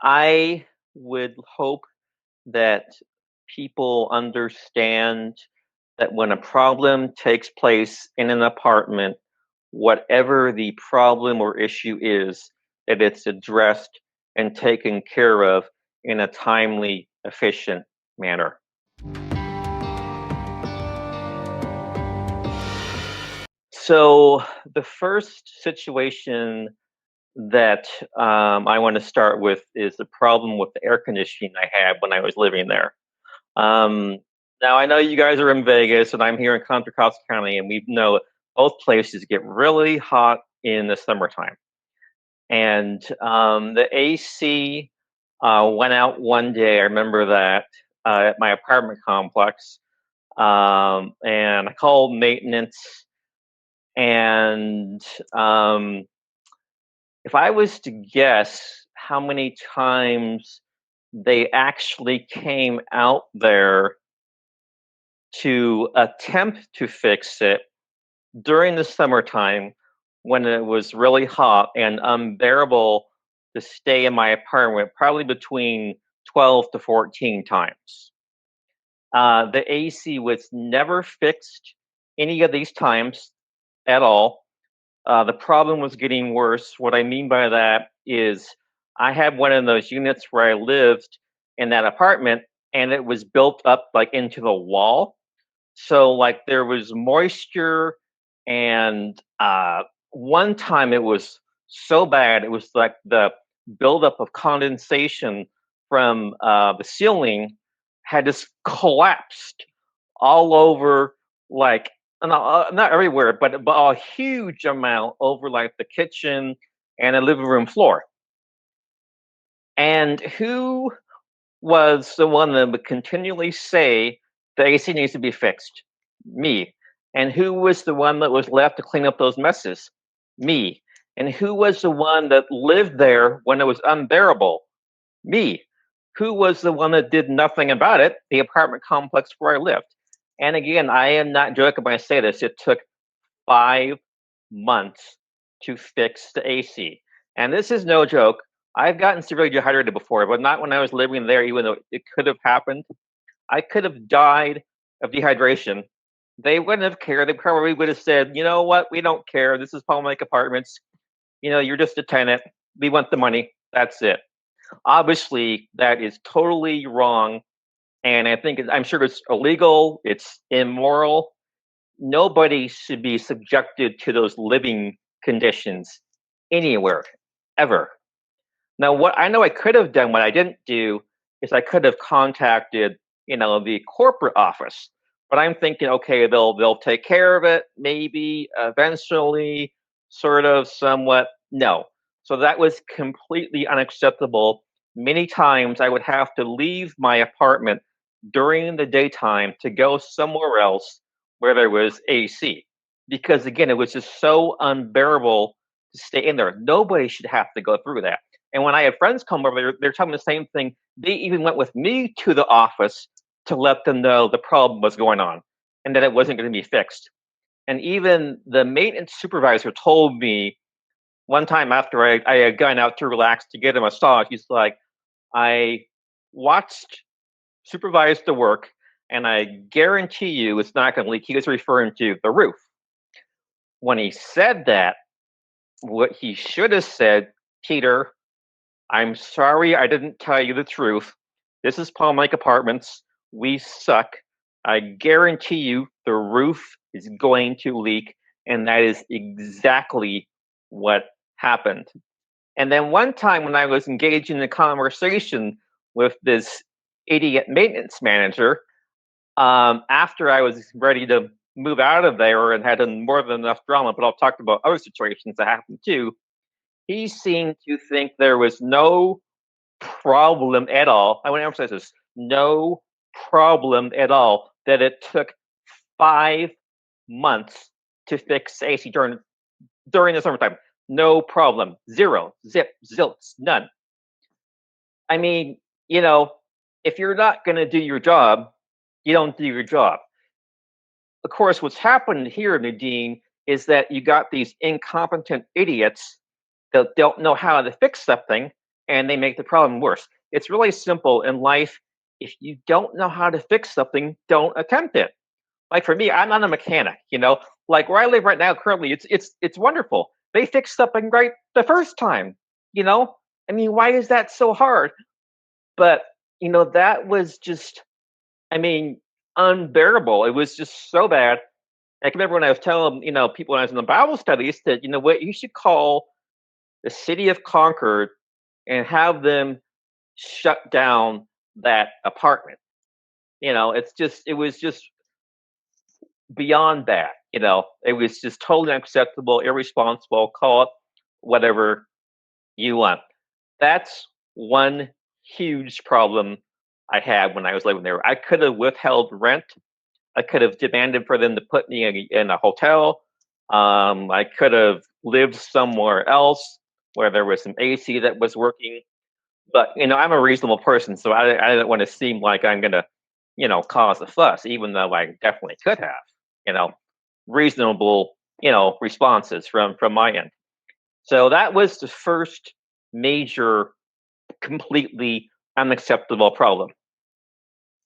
I would hope that people understand that when a problem takes place in an apartment, whatever the problem or issue is, that it's addressed and taken care of in a timely, efficient manner. So, the first situation that I want to start with is the problem with the air conditioning I had when I was living there. Um, Now, I know you guys are in Vegas, and I'm here in Contra Costa County, and we know both places get really hot in the summertime. And the AC went out one day. I remember that at my apartment complex. And I called maintenance, and um, if I was to guess how many times they actually came out there to attempt to fix it during the summertime when it was really hot and unbearable to stay in my apartment, probably between 12 to 14 times. The AC was never fixed any of these times at all. The problem was getting worse. What I mean by that is I had one of those units where I lived in that apartment, and it was built up like into the wall. So like there was moisture, and one time it was so bad it was like the buildup of condensation from the ceiling had just collapsed all over, like not everywhere, but a huge amount over like the kitchen and the living room floor. And who was the one that would continually say the AC needs to be fixed? Me. And who was the one that was left to clean up those messes? Me. And who was the one that lived there when it was unbearable? Me. Who was the one that did nothing about it? The apartment complex where I lived. And again, I am not joking when I say this. It took 5 months to fix the AC. And this is no joke. I've gotten severely dehydrated before, but not when I was living there, even though it could have happened. I could have died of dehydration. They wouldn't have cared. They probably would have said, you know what, we don't care. This is Palm Lake Apartments. You're just a tenant. We want the money. That's it. Obviously, that is totally wrong. And I'm sure it's illegal. It's immoral. Nobody should be subjected to those living conditions anywhere, ever. Now, what I know I could have done, what I didn't do, is I could have contacted, the corporate office. But I'm thinking, okay, they'll take care of it, maybe eventually, sort of, somewhat. No. So that was completely unacceptable. Many times I would have to leave my apartment during the daytime to go somewhere else where there was AC. Because again, it was just so unbearable to stay in there. Nobody should have to go through that. And when I had friends come over, they're telling me the same thing. They even went with me to the office to let them know the problem was going on and that it wasn't going to be fixed. And even the maintenance supervisor told me one time after I had gone out to relax to get a massage, he's like, I watched, supervised the work, and I guarantee you it's not going to leak. He was referring to the roof. When he said that, what he should have said, Peter, I'm sorry I didn't tell you the truth. This is Palm Lake Apartments. We suck. I guarantee you the roof is going to leak. And that is exactly what happened. And then one time when I was engaged in a conversation with this idiot maintenance manager, after I was ready to move out of there and had more than enough drama, but I'll talk about other situations that happened too, he seemed to think there was no problem at all. I want to emphasize this: no problem at all. That it took 5 months to fix AC during the summertime. No problem. Zero. Zip. Zilts. None. I mean, if you're not going to do your job, you don't do your job. Of course, what's happened here, Nadine, is that you got these incompetent idiots that don't know how to fix something, and they make the problem worse. It's really simple in life. If you don't know how to fix something, don't attempt it. Like for me, I'm not a mechanic, Like where I live right now currently, it's wonderful. They fixed something right the first time, you know? I mean, why is that so hard? But, that was just, I mean, unbearable. It was just so bad. I can remember when I was telling, people when I was in the Bible studies that, you know what, you should call the city of Concord and have them shut down that apartment. It was just beyond that. It was just totally unacceptable, irresponsible, call it whatever you want. That's one huge problem I had when I was living there. I could have withheld rent. I could have demanded for them to put me in a hotel. I could have lived somewhere else where there was some AC that was working. But I'm a reasonable person, so I didn't want to seem like I'm gonna, cause a fuss, even though I definitely could have. You know, reasonable, responses from my end. So that was the first major, completely unacceptable problem.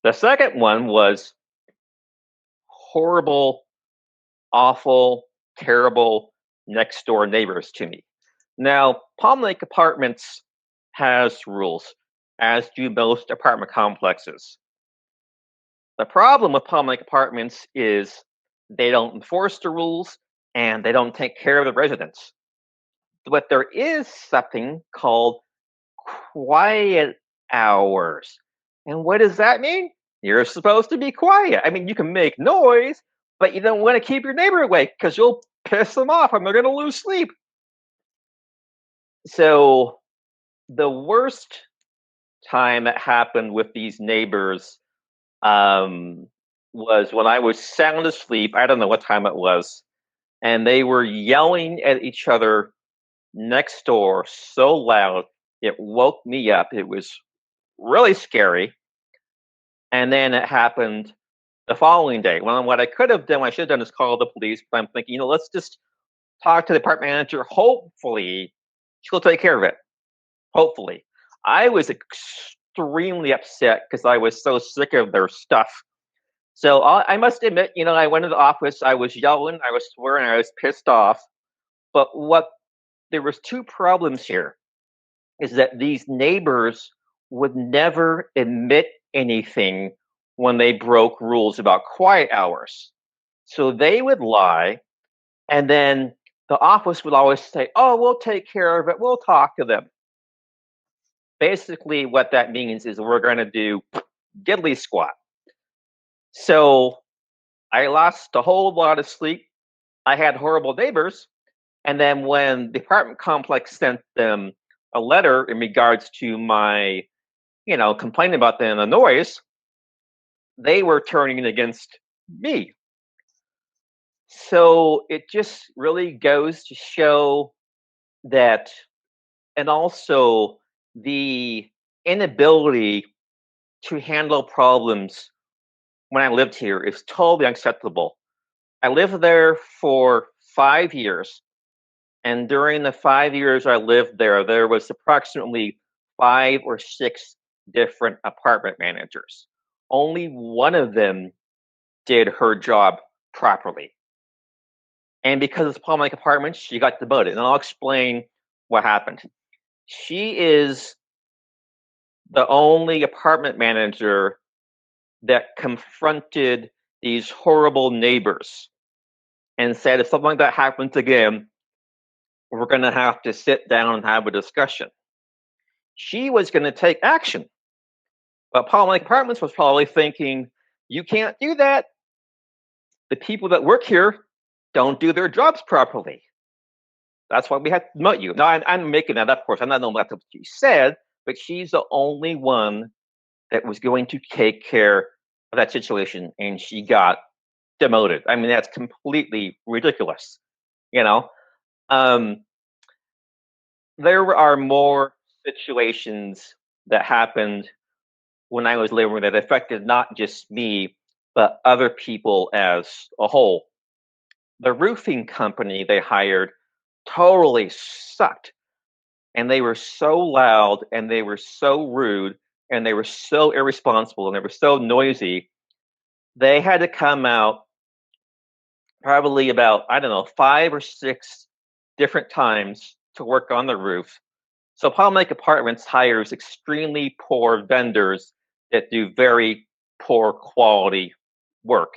The second one was horrible, awful, terrible next door neighbors to me. Now, Palm Lake Apartments has rules, as do most apartment complexes. The problem with Palm Lake Apartments is they don't enforce the rules and they don't take care of the residents. But there is something called quiet hours. And what does that mean? You're supposed to be quiet. I mean, you can make noise, but you don't want to keep your neighbor awake because you'll piss them off and they're going to lose sleep. So, the worst time that happened with these neighbors was when I was sound asleep. I don't know what time it was. And they were yelling at each other next door so loud it woke me up. It was really scary. And then it happened the following day. Well, what I could have done, what I should have done, is call the police. But I'm thinking, let's just talk to the apartment manager. Hopefully, she'll take care of it. Hopefully. I was extremely upset because I was so sick of their stuff. So I must admit, I went to the office. I was yelling, I was swearing, I was pissed off. But there was two problems here. Is that these neighbors would never admit anything when they broke rules about quiet hours. So they would lie, and then the office would always say, "Oh, we'll take care of it. We'll talk to them." Basically, what that means is we're going to do diddly squat. So I lost a whole lot of sleep. I had horrible neighbors. And then when the apartment complex sent them a letter in regards to my, complaining about the noise, they were turning against me. So it just really goes to show that, and also the inability to handle problems when I lived here is totally unacceptable. I lived there for 5 years. And during the 5 years I lived there, there was approximately 5 or 6 different apartment managers. Only one of them did her job properly. And because it's Palm Lake Apartments, she got demoted. And I'll explain what happened. She is the only apartment manager that confronted these horrible neighbors and said, if something like that happens again, we're going to have to sit down and have a discussion. She was going to take action. But Palm Lake Apartments was probably thinking, you can't do that. The people that work here don't do their jobs properly. That's why we had to demote you. Now, I'm making that up, of course. I'm not knowing what she said, but she's the only one that was going to take care of that situation, and she got demoted. I mean, that's completely ridiculous, There are more situations that happened when I was living that affected not just me, but other people as a whole. The roofing company they hired totally sucked. and they were so loud, and they were so rude, and they were so irresponsible, and they were so noisy. They had to come out probably about, I don't know, 5 or 6 different times to work on the roof. So Palm Lake Apartments hires extremely poor vendors that do very poor quality work.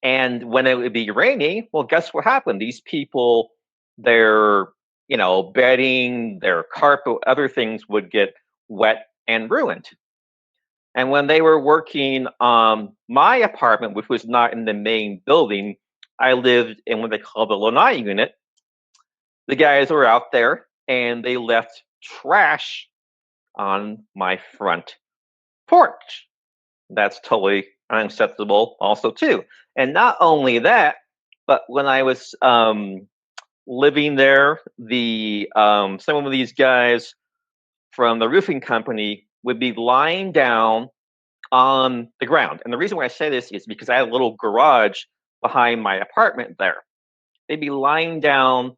And when it would be raining, well, guess what happened? These people, their, bedding, their carpet, other things would get wet and ruined. And when they were working on my apartment, which was not in the main building, I lived in what they call the lanai unit. The guys were out there and they left trash on my front porch. That's totally unacceptable also too. And not only that, but when I was living there, the some of these guys from the roofing company would be lying down on the ground. And the reason why I say this is because I had a little garage behind my apartment there. They'd be lying down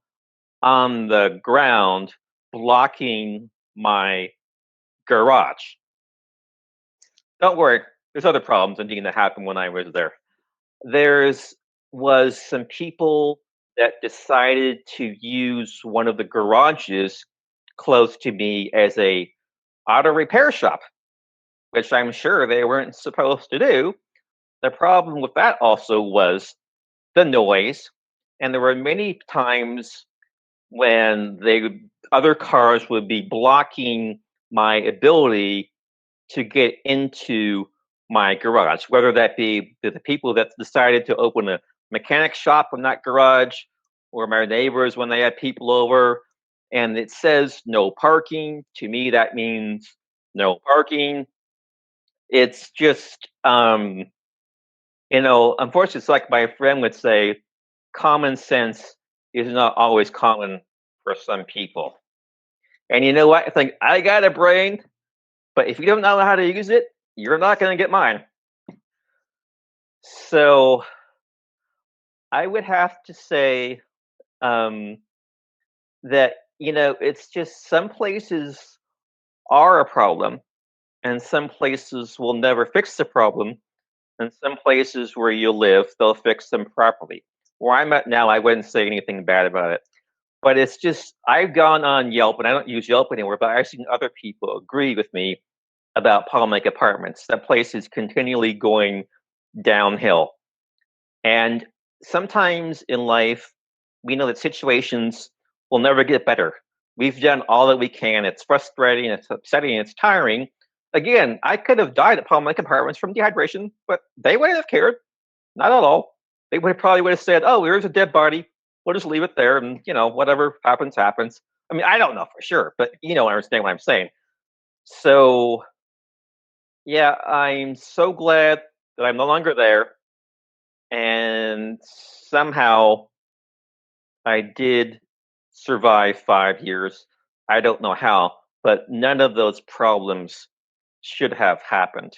on the ground, blocking my garage. Don't worry, there's other problems indeed that happened when I was there. There's was some people that decided to use one of the garages close to me as a auto repair shop, which I'm sure they weren't supposed to do. The problem with that also was the noise, and there were many times when other cars would be blocking my ability to get into my garage, whether that be the people that decided to open a mechanic shop in that garage, or my neighbors when they had people over, and it says no parking. To me, that means no parking. It's just, unfortunately, it's like my friend would say, common sense is not always common for some people. And you know what? I think I got a brain, but if you don't know how to use it, you're not going to get mine. So I would have to say that, it's just some places are a problem, and some places will never fix the problem. And some places where you live, they'll fix them properly. Where I'm at now, I wouldn't say anything bad about it. But it's just, I've gone on Yelp, and I don't use Yelp anymore, but I've seen other people agree with me about Palm Lake Apartments. That place is continually going downhill. And sometimes in life, we know that situations will never get better. We've done all that we can. It's frustrating, it's upsetting, it's tiring. Again, I could have died at Palm Lake Apartments from dehydration, but they wouldn't have cared. Not at all. They probably would have said, "Oh, here's a dead body. We'll just leave it there, and whatever happens, happens." I mean, I don't know for sure, but I understand what I'm saying. So, yeah, I'm so glad that I'm no longer there, and somehow I did survive 5 years. I don't know how, but none of those problems should have happened.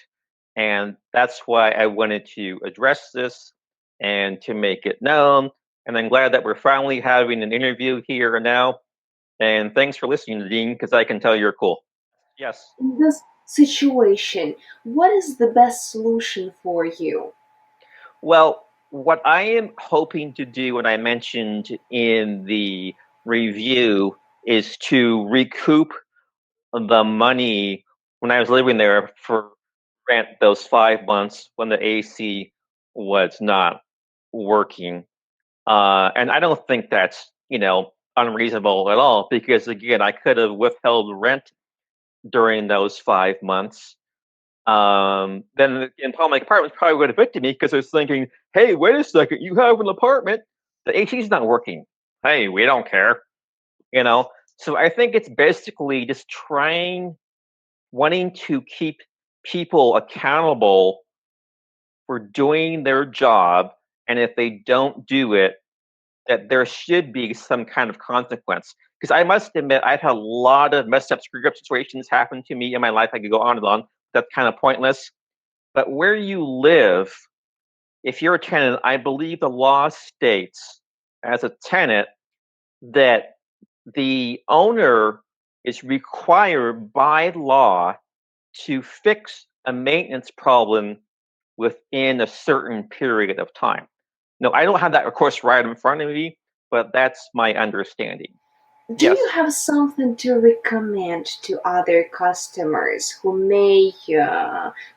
And that's why I wanted to address this and to make it known. And I'm glad that we're finally having an interview here and now. And thanks for listening, Dean, because I can tell you're cool. Yes. In this situation, what is the best solution for you? Well, what I am hoping to do, and I mentioned in the review, is to recoup the money when I was living there for rent those 5 months when the AC was not working. And I don't think that's, unreasonable at all, because again, I could have withheld rent during those 5 months. Then in Palm Lake Apartments probably would have evicted me because I was thinking, hey, wait a second, you have an apartment, the AC is not working. Hey, we don't care, you know. So I think it's basically just wanting to keep people accountable for doing their job, and if they don't do it, that there should be some kind of consequence. Because I must admit, I've had a lot of messed up, screwed up situations happen to me in my life. I could go on and on. That's kind of pointless. But where you live, if you're a tenant, I believe the law states as a tenant that the owner is required by law to fix a maintenance problem within a certain period of time. No, I don't have that, of course, right in front of me, but that's my understanding. Do you Yes. have something to recommend to other customers who may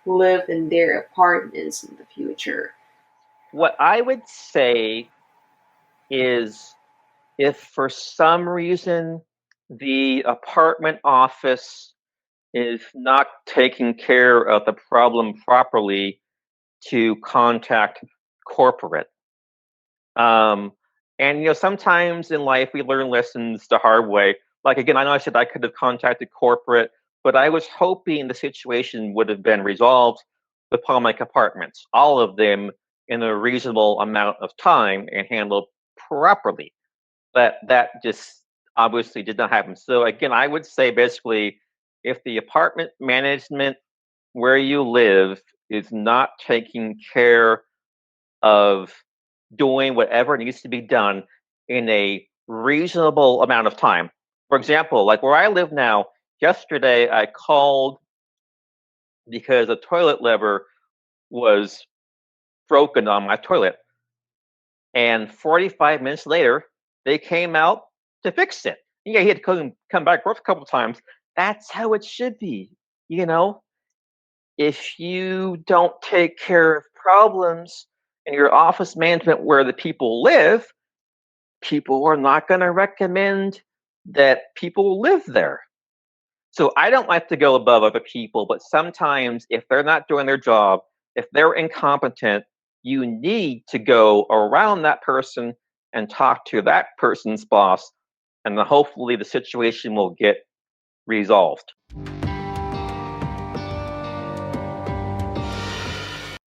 live in their apartments in the future? What I would say is if for some reason the apartment office is not taking care of the problem properly, to contact corporate. Um, and sometimes in life we learn lessons the hard way. Like again, I know I said I could have contacted corporate, but I was hoping the situation would have been resolved with Palmic Apartments, all of them in a reasonable amount of time and handled properly. That just obviously did not happen. So again, I would say basically, if the apartment management where you live is not taking care of doing whatever needs to be done in a reasonable amount of time. For example, like where I live now, yesterday I called because a toilet lever was broken on my toilet. And 45 minutes later, they came out to fix it. Yeah, he had to come back a couple of times. That's how it should be. You know, if you don't take care of problems in your office management where the people live, people are not going to recommend that people live there. So I don't like to go above other people, but sometimes if they're not doing their job, if they're incompetent, you need to go around that person and talk to that person's boss, and then hopefully the situation will get resolved.